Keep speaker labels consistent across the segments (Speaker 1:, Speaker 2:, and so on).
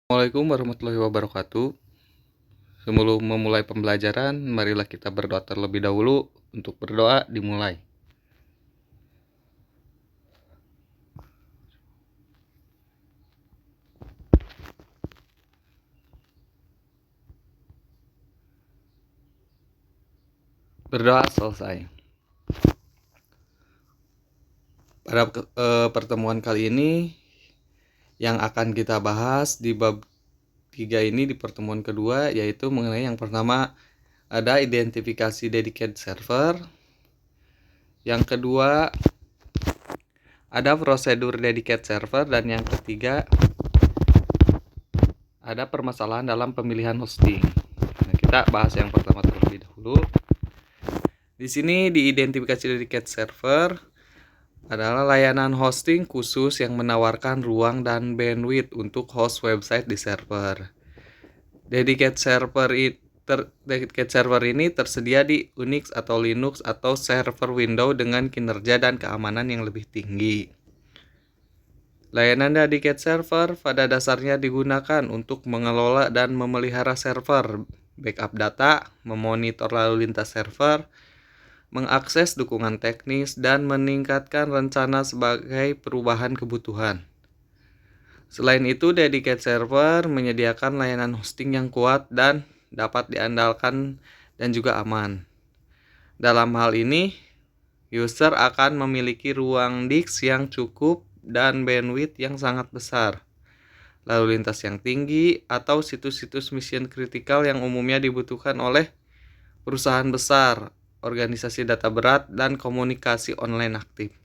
Speaker 1: Assalamualaikum warahmatullahi wabarakatuh. Sebelum memulai pembelajaran, marilah kita berdoa terlebih dahulu. Untuk berdoa dimulai. Berdoa selesai. Pada pertemuan kali ini yang akan kita bahas di bab 3 ini di pertemuan kedua, yaitu mengenai yang pertama ada identifikasi dedicated server. Yang kedua ada prosedur dedicated server, dan yang ketiga ada permasalahan dalam pemilihan hosting. Nah, kita bahas yang pertama terlebih dahulu. Di sini di identifikasi dedicated server adalah layanan hosting khusus yang menawarkan ruang dan bandwidth untuk host website di server. Dedicated server ini tersedia di Unix atau Linux atau server Windows dengan kinerja dan keamanan yang lebih tinggi. Layanan dedicated server pada dasarnya digunakan untuk mengelola dan memelihara server, backup data, memonitor lalu lintas server, mengakses dukungan teknis, dan meningkatkan rencana sebagai perubahan kebutuhan. Selain itu, dedicated server menyediakan layanan hosting yang kuat dan dapat diandalkan dan juga aman. Dalam hal ini, user akan memiliki ruang disk yang cukup dan bandwidth yang sangat besar, lalu lintas yang tinggi, atau situs-situs mission kritikal yang umumnya dibutuhkan oleh perusahaan besar, organisasi data berat, dan komunikasi online aktif.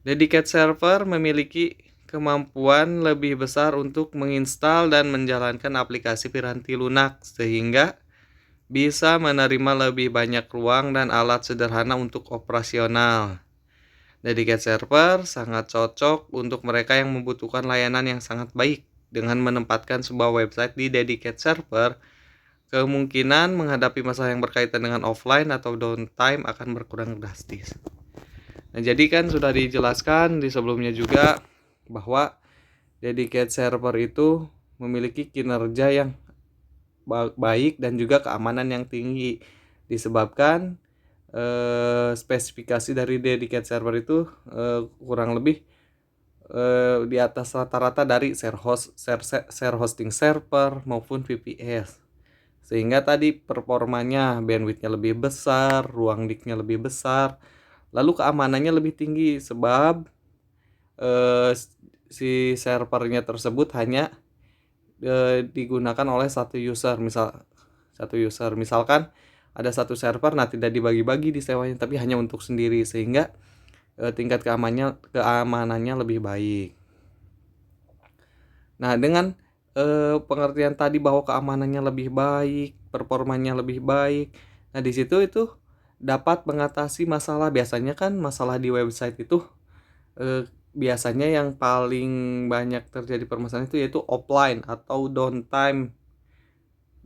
Speaker 1: Dedicated server memiliki kemampuan lebih besar untuk menginstal dan menjalankan aplikasi piranti lunak, sehingga bisa menerima lebih banyak ruang dan alat sederhana untuk operasional. Dedicated server sangat cocok untuk mereka yang membutuhkan layanan yang sangat baik. Dengan menempatkan sebuah website di dedicated server, kemungkinan menghadapi masalah yang berkaitan dengan offline atau downtime akan berkurang drastis. Nah, jadi kan sudah dijelaskan di sebelumnya juga bahwa dedicated server itu memiliki kinerja yang baik dan juga keamanan yang tinggi, disebabkan spesifikasi dari dedicated server itu kurang lebih di atas rata-rata dari share hosting server maupun VPS, sehingga tadi performanya, bandwidthnya lebih besar, ruang disknya lebih besar, lalu keamanannya lebih tinggi sebab si servernya tersebut hanya digunakan oleh satu user. Misalkan ada satu server, nah tidak dibagi-bagi disewanya, tapi hanya untuk sendiri, sehingga tingkat keamanannya lebih baik. Nah, dengan pengertian tadi bahwa keamanannya lebih baik, performanya lebih baik, nah di situ itu dapat mengatasi masalah. Biasanya kan masalah di website itu biasanya yang paling banyak terjadi permasalahan itu yaitu offline atau downtime.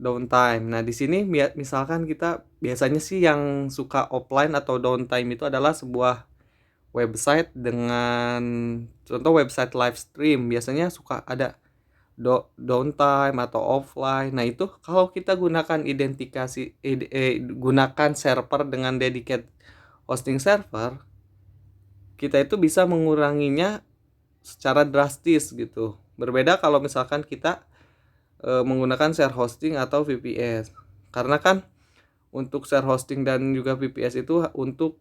Speaker 1: Nah, di sini misalkan kita biasanya sih yang suka offline atau downtime itu adalah sebuah website dengan contoh website live stream, biasanya suka ada downtime atau offline. Nah, itu kalau kita gunakan gunakan server dengan dedicated hosting server, kita itu bisa menguranginya secara drastis gitu. Berbeda kalau misalkan kita menggunakan share hosting atau VPS. Karena kan untuk share hosting dan juga VPS itu untuk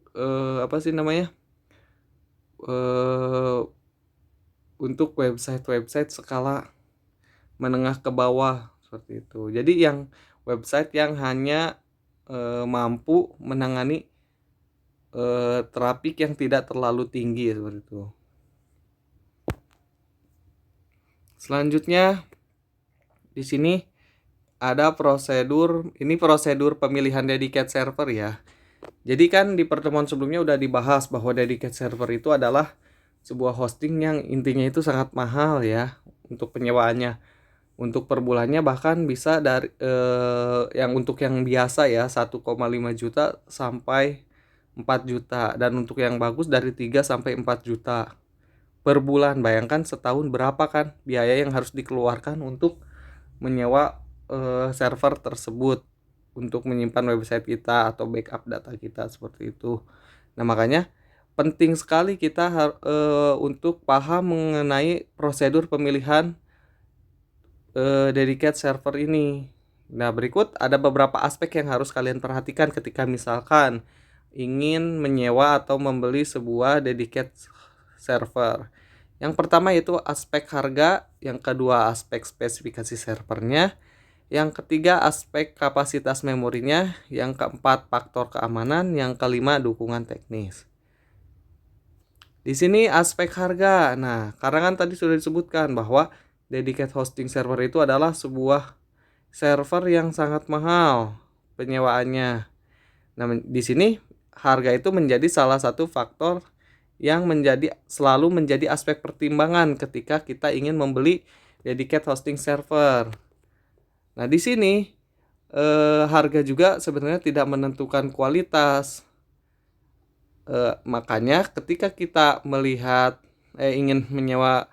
Speaker 1: untuk website skala menengah ke bawah seperti itu. Jadi yang website yang hanya mampu menangani traffic yang tidak terlalu tinggi seperti itu. Selanjutnya di sini ada prosedur pemilihan dedicated server ya. Jadi kan di pertemuan sebelumnya udah dibahas bahwa dedicated server itu adalah sebuah hosting yang intinya itu sangat mahal ya untuk penyewaannya. Untuk per bulannya bahkan bisa dari yang untuk yang biasa ya 1,5 juta sampai 4 juta, dan untuk yang bagus dari 3 sampai 4 juta per bulan. Bayangkan setahun berapa kan biaya yang harus dikeluarkan untuk menyewa server tersebut untuk menyimpan website kita atau backup data kita seperti itu. Nah, makanya penting sekali kita untuk paham mengenai prosedur pemilihan dedicated server ini. Nah, berikut ada beberapa aspek yang harus kalian perhatikan ketika misalkan ingin menyewa atau membeli sebuah dedicated server. Yang pertama yaitu aspek harga, yang kedua aspek spesifikasi servernya, yang ketiga aspek kapasitas memorinya, yang keempat faktor keamanan, yang kelima dukungan teknis. Di sini aspek harga. Nah, karena kan tadi sudah disebutkan bahwa dedicated hosting server itu adalah sebuah server yang sangat mahal penyewaannya. Nah, di sini harga itu menjadi salah satu faktor yang selalu menjadi aspek pertimbangan ketika kita ingin membeli dedicated hosting server. Nah, di sini harga juga sebenarnya tidak menentukan kualitas. Makanya ketika kita ingin menyewa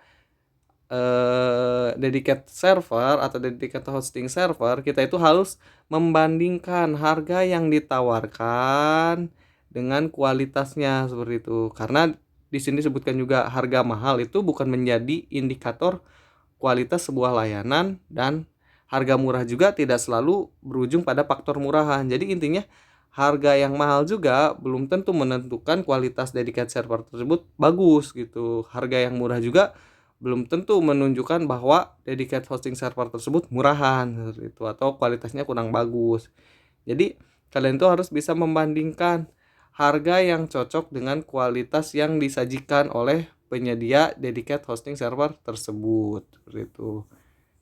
Speaker 1: dedicated server atau dedicated hosting server, kita itu harus membandingkan harga yang ditawarkan dengan kualitasnya seperti itu. Karena di sini disebutkan juga harga mahal itu bukan menjadi indikator kualitas sebuah layanan, dan harga murah juga tidak selalu berujung pada faktor murahan. Jadi intinya harga yang mahal juga belum tentu menentukan kualitas dedicated server tersebut bagus gitu. Harga yang murah juga belum tentu menunjukkan bahwa dedicated hosting server tersebut murahan gitu atau kualitasnya kurang bagus. Jadi kalian tuh harus bisa membandingkan harga yang cocok dengan kualitas yang disajikan oleh penyedia dedicated hosting server tersebut seperti itu.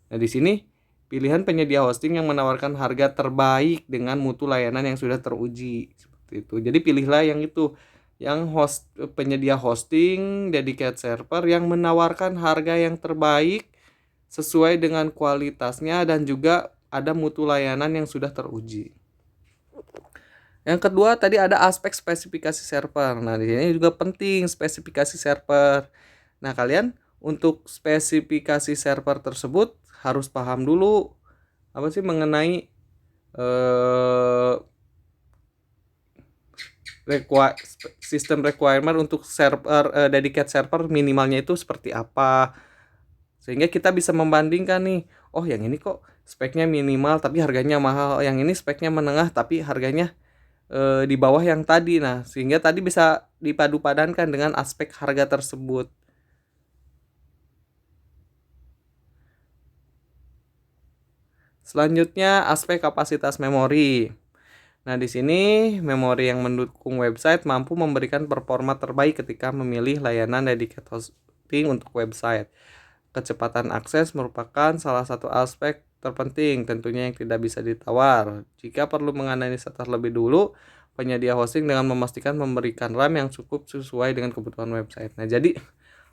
Speaker 1: Nah, di sini pilihan penyedia hosting yang menawarkan harga terbaik dengan mutu layanan yang sudah teruji seperti itu. Jadi pilihlah yang itu, yang penyedia hosting dedicated server yang menawarkan harga yang terbaik sesuai dengan kualitasnya dan juga ada mutu layanan yang sudah teruji. Yang kedua tadi ada aspek spesifikasi server. Nah, di sini juga penting spesifikasi server. Nah, kalian untuk spesifikasi server tersebut harus paham dulu apa sih mengenai sistem requirement untuk server dedicated server minimalnya itu seperti apa. Sehingga kita bisa membandingkan nih, oh yang ini kok speknya minimal tapi harganya mahal, yang ini speknya menengah tapi harganya di bawah yang tadi. Nah, sehingga tadi bisa dipadu-padankan dengan aspek harga tersebut. Selanjutnya aspek kapasitas memori. Nah, di sini memori yang mendukung website mampu memberikan performa terbaik ketika memilih layanan dedicated hosting untuk website. Kecepatan akses merupakan salah satu aspek terpenting tentunya yang tidak bisa ditawar. Jika perlu menganalisa terlebih dulu, penyedia hosting dengan memastikan memberikan RAM yang cukup sesuai dengan kebutuhan website. Nah, jadi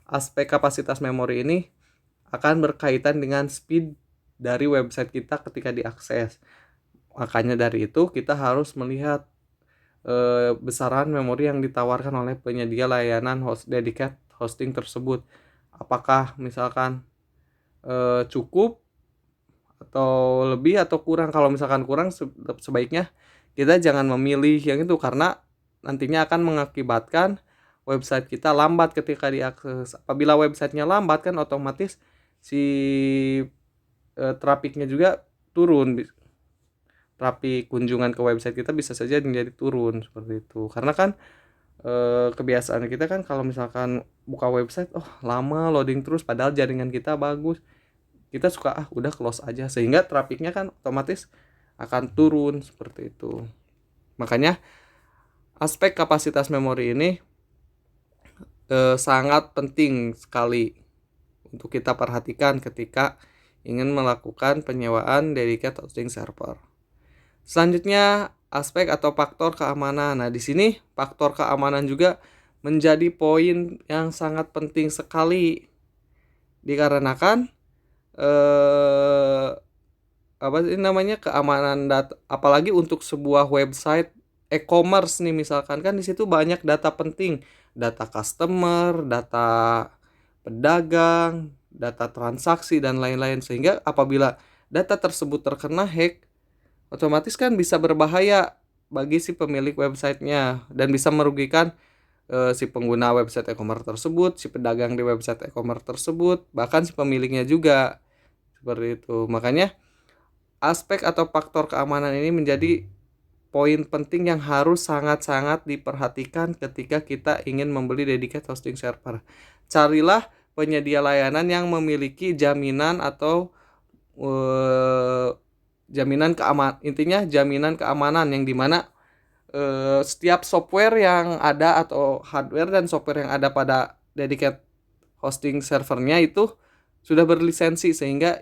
Speaker 1: aspek kapasitas memori ini akan berkaitan dengan speed dari website kita ketika diakses. Makanya dari itu kita harus melihat besaran memori yang ditawarkan oleh penyedia layanan dedicated hosting tersebut. Apakah misalkan cukup atau lebih atau kurang. Kalau misalkan kurang, sebaiknya kita jangan memilih yang itu karena nantinya akan mengakibatkan website kita lambat ketika diakses. Apabila websitenya lambat kan otomatis si trafiknya juga turun. Trafik kunjungan ke website kita bisa saja menjadi turun seperti itu. Karena kan kebiasaan kita kan kalau misalkan buka website lama loading terus padahal jaringan kita bagus, kita suka udah close aja, sehingga trafiknya kan otomatis akan turun seperti itu. Makanya aspek kapasitas memori ini sangat penting sekali untuk kita perhatikan ketika ingin melakukan penyewaan dedicated hosting server. Selanjutnya aspek atau faktor keamanan. Nah, di sini faktor keamanan juga menjadi poin yang sangat penting sekali dikarenakan keamanan data, apalagi untuk sebuah website e-commerce nih misalkan kan di situ banyak data penting, data customer, data pedagang, data transaksi, dan lain-lain. Sehingga apabila data tersebut terkena hack, otomatis kan bisa berbahaya bagi si pemilik websitenya dan bisa merugikan si pengguna website e-commerce tersebut, si pedagang di website e-commerce tersebut, bahkan si pemiliknya juga. Seperti itu. Makanya aspek atau faktor keamanan ini menjadi poin penting yang harus sangat-sangat diperhatikan ketika kita ingin membeli dedicated hosting server. Carilah penyedia layanan yang memiliki jaminan atau jaminan keamanan, intinya jaminan keamanan yang dimana setiap software yang ada atau hardware dan software yang ada pada dedicated hosting servernya itu sudah berlisensi, sehingga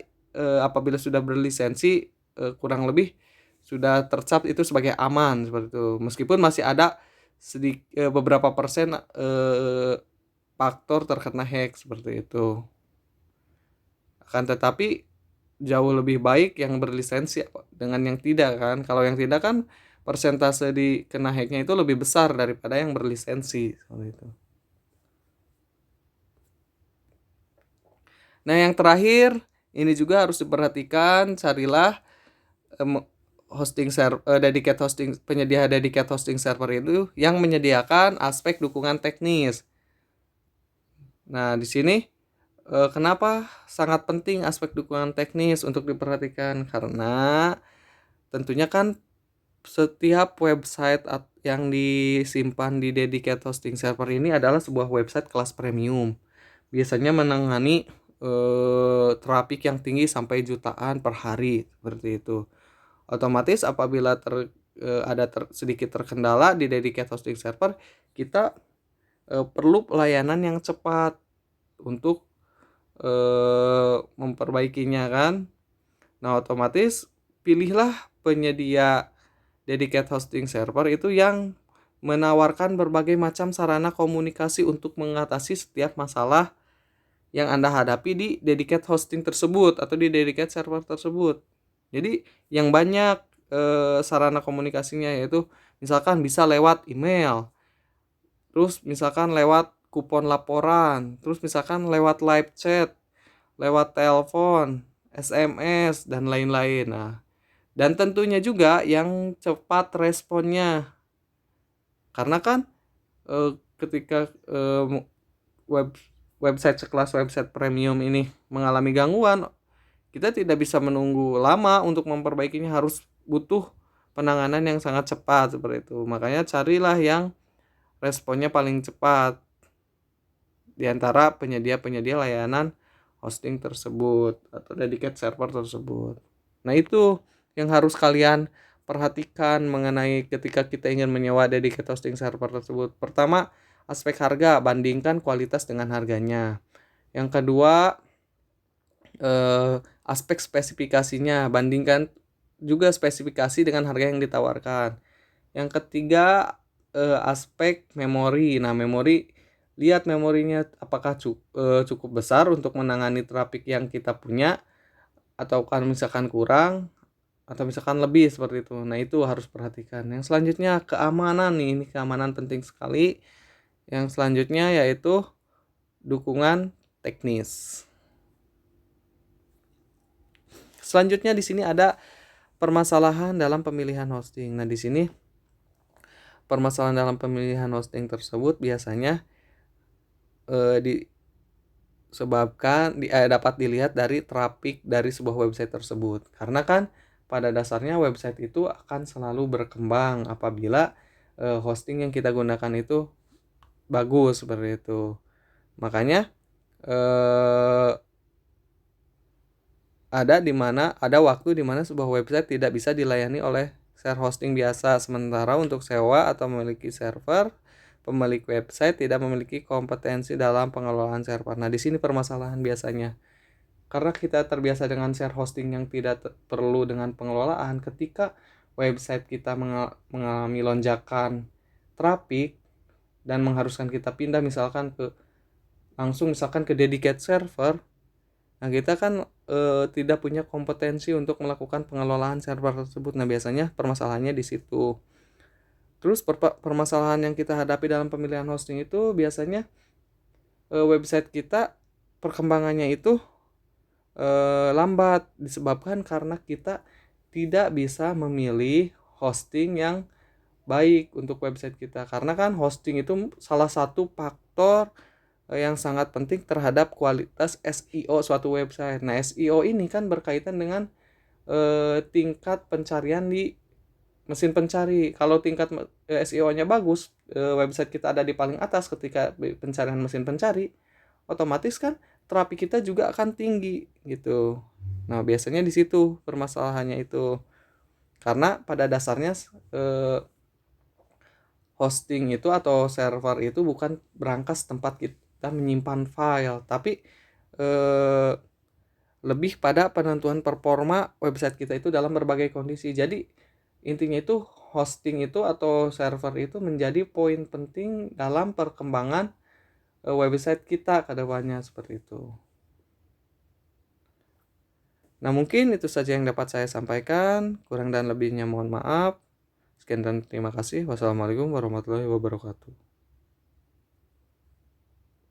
Speaker 1: apabila sudah berlisensi kurang lebih sudah tercap itu sebagai aman seperti itu. Meskipun masih ada beberapa persen faktor terkena hack seperti itu. Akan tetapi jauh lebih baik yang berlisensi dengan yang tidak kan. Kalau yang tidak kan persentase di kena hacknya itu lebih besar daripada yang berlisensi seperti itu. Nah, yang terakhir ini juga harus diperhatikan, carilah dedicated hosting, penyedia dedicated hosting server itu yang menyediakan aspek dukungan teknis. Nah, di sini kenapa sangat penting aspek dukungan teknis untuk diperhatikan? Karena tentunya kan setiap website yang disimpan di dedicated hosting server ini adalah sebuah website kelas premium. Biasanya menangani traffic yang tinggi sampai jutaan per hari seperti itu. Otomatis apabila ada sedikit terkendala di dedicated hosting server, kita perlu pelayanan yang cepat untuk memperbaikinya kan. Nah, otomatis pilihlah penyedia dedicated hosting server itu yang menawarkan berbagai macam sarana komunikasi untuk mengatasi setiap masalah yang Anda hadapi di dedicated hosting tersebut atau di dedicated server tersebut. Jadi yang banyak sarana komunikasinya, yaitu misalkan bisa lewat email, terus misalkan lewat kupon laporan, terus misalkan lewat live chat, lewat telepon, SMS, dan lain-lain. Nah, dan tentunya juga yang cepat responnya. Karena kan ketika website sekelas website premium ini mengalami gangguan, kita tidak bisa menunggu lama untuk memperbaikinya, harus butuh penanganan yang sangat cepat seperti itu. Makanya carilah yang responnya paling cepat di antara penyedia-penyedia layanan hosting tersebut atau dedicated server tersebut. Nah, itu yang harus kalian perhatikan mengenai ketika kita ingin menyewa dedicated hosting server tersebut. Pertama, aspek harga, bandingkan kualitas dengan harganya. Yang kedua, aspek spesifikasinya, bandingkan juga spesifikasi dengan harga yang ditawarkan. Yang ketiga, aspek memori. Nah, memori, lihat memorinya apakah cukup besar untuk menangani traffic yang kita punya, atau kan misalkan kurang, atau misalkan lebih seperti itu. Nah, itu harus perhatikan. Yang selanjutnya keamanan nih, ini keamanan penting sekali. Yang selanjutnya yaitu dukungan teknis. Selanjutnya di sini ada permasalahan dalam pemilihan hosting. Nah, di sini permasalahan dalam pemilihan hosting tersebut biasanya disebabkan dapat dilihat dari traffic dari sebuah website tersebut. Karena kan pada dasarnya website itu akan selalu berkembang apabila hosting yang kita gunakan itu bagus seperti itu. Makanya ada waktu di mana sebuah website tidak bisa dilayani oleh share hosting biasa, sementara untuk sewa atau memiliki server, pemilik website tidak memiliki kompetensi dalam pengelolaan server. Nah, di sini permasalahan biasanya. Karena kita terbiasa dengan share hosting yang tidak perlu dengan pengelolaan, ketika website kita mengalami lonjakan traffic dan mengharuskan kita pindah misalkan ke dedicated server, nah kita kan tidak punya kompetensi untuk melakukan pengelolaan server tersebut. Nah, biasanya permasalahannya di situ. Terus permasalahan yang kita hadapi dalam pemilihan hosting itu biasanya website kita perkembangannya itu lambat disebabkan karena kita tidak bisa memilih hosting yang baik untuk website kita, karena kan hosting itu salah satu faktor yang sangat penting terhadap kualitas SEO suatu website. Nah, SEO ini kan berkaitan dengan tingkat pencarian di mesin pencari. Kalau tingkat SEO-nya bagus, website kita ada di paling atas ketika pencarian mesin pencari, otomatis kan terapi kita juga akan tinggi gitu. Nah, biasanya di situ permasalahannya itu. Karena pada dasarnya hosting itu atau server itu bukan berangkas tempat kita menyimpan file, tapi eh, lebih pada penentuan performa website kita itu dalam berbagai kondisi. Jadi intinya itu hosting itu atau server itu menjadi poin penting dalam perkembangan website kita ke depannya seperti itu. Nah, mungkin itu saja yang dapat saya sampaikan. Kurang dan lebihnya mohon maaf. Sekian dan terima kasih. Wassalamualaikum warahmatullahi wabarakatuh.